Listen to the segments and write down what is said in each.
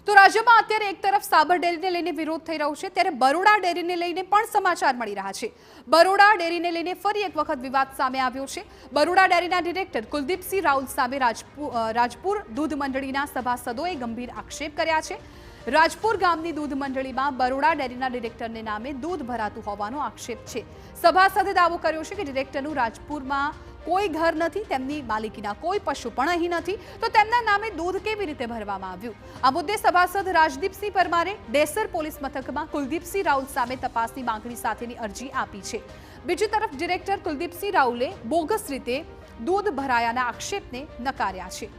તો રાજ્યમાં અત્યારે એક તરફ સાબર ડેરીને લઈને વિરોધ થઈ રહ્યો છે, ત્યારે બરોડા ડેરીને લઈને પણ સમાચાર મળી રહ્યા છે। બરોડા ડેરીને લઈને ફરી એક વખત વિવાદ સામે આવ્યો છે। બરોડા ડેરીના ડિરેક્ટર કુલદીપસિંહ રાઉલ સામે રાજપુર દૂધ મંડળીના સભાસદોએ ગંભીર આક્ષેપ કર્યા છે। રાજપુર ગામની દૂધ મંડળીમાં બરોડા ડેરીના ડિરેક્ટરને નામે દૂધ ભરાતું હોવાનો આક્ષેપ છે। સભાસદે દાવો કર્યો છે કે ડિરેક્ટરનું રાજપુરમાં કોઈ ઘર નથી, તેમની માલિકીના કોઈ પશુ પણ અહીં નથી, તો તેમના નામે દૂધ કેવી રીતે ભરવામાં આવ્યું? આ મુદ્દે સભાસદ રાજદીપસિંહ પરમારે ડેસર પોલીસ મથકમાં કુલદીપસિંહ રાઉલ સામે તપાસની માંગણી સાથેની અરજી આપી છે। બીજી તરફ ડિરેક્ટર કુલદીપસિંહ રાઉલે બોગસ રીતે દૂધ ભરાયાના આક્ષેપને નકાર્યા છે।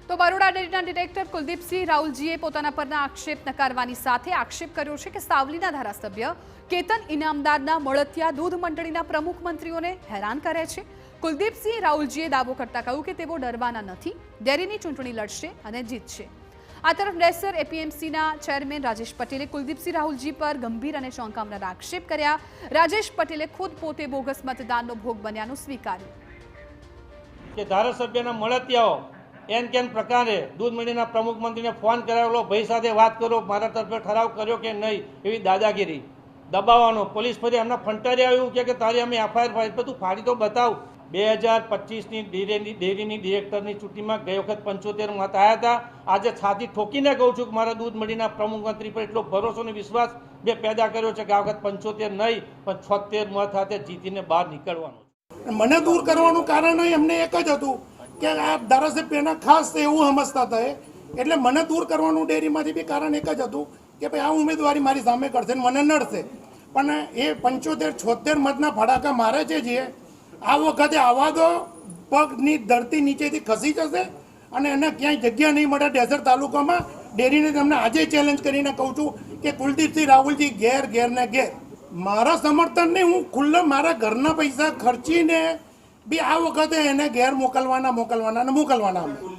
તો બરોડા ડેરીના ડિરેક્ટર કુલદીપસિંહ રાઉલજીએ પોતાના પરના આક્ષેપ નકારવાની સાથે આક્ષેપ કર્યો છે કે સાવલીના ધારાસભ્ય કેતન ઇનામદારના મળતિયા દૂધ મંડળીના પ્રમુખ મંત્રીઓને હેરાન કરે છે। કુલદીપસિંહ રાઉલજીએ દાવો કરતા કહ્યું કે તેઓ ડરવાના નથી, ડેરીની ચૂંટણી લડશે અને જીતશે। આ તરફ ડેસર એપીએમસીના ચેરમેન રાજેશ પટેલે કુલદીપસિંહ રાહુલજી પર ગંભીર અને ચોંકાવનારા આક્ષેપ કર્યા। રાજેશ પટેલે ખુદ પોતે બોગસ મતદાનનો ભોગ બન્યાનું સ્વીકાર્યું કે ધારાસભ્યના મળતિયાઓ એન કેન પ્રકારે દૂધ મંડળીના પ્રમુખ મંત્રીને ફોન કરાવેલો, ભાઈ સાથે વાત કરો, મારા તરફે ઠરાવ કર્યો કે નહીં, એવી દાદાગીરી, દબાવવાનો, પોલીસ ફરી એમના ફંટારી આવ્યું કે તારી અમે એફઆઈઆર ફાડી, બધું ફાડી તો બતાવ। 2025ની ડેરીની ડિરેક્ટરની ચૂંટણીમાં ગઈ વખત 75 મત આવ્યા હતા। આજે છાતી ઠોકીને કહું છું કે મારા દૂધ મંડળીના પ્રમુખ મંત્રી પર એટલો ભરોસો અને વિશ્વાસ બે પેદા કર્યો છે કે આ વખત 75 નહીં પણ 76 મત સાથે જીતીને બહાર નીકળવાનું। મને દૂર કરવાનું કારણ એમને એક જ હતું કે આ ધારાસભ્યના ખાસ એવું સમજતા હતા, એટલે મને દૂર કરવાનું ડેરીમાંથી બી કારણ એક જ હતું કે ભાઈ આ ઉમેદવારી મારી સામે કરશે ને મને નડશે। પણ એ 75-76 મતના ફડાકા મારે છે જે આ વખતે આવા દો પગની ધરતી નીચેથી ખસી જશે અને એને ક્યાંય જગ્યા નહીં મળે ડેસર તાલુકામાં। ડેરીને તમને આજે ચેલેન્જ કરીને કહું છું કે કુલદીપસિંહ રાહુલજી ઘેર ને ઘેર મારા સમર્થનને હું ખુલ્લા મારા ઘરના પૈસા ખર્ચીને બી આ વખતે એને ઘેર મોકલવાના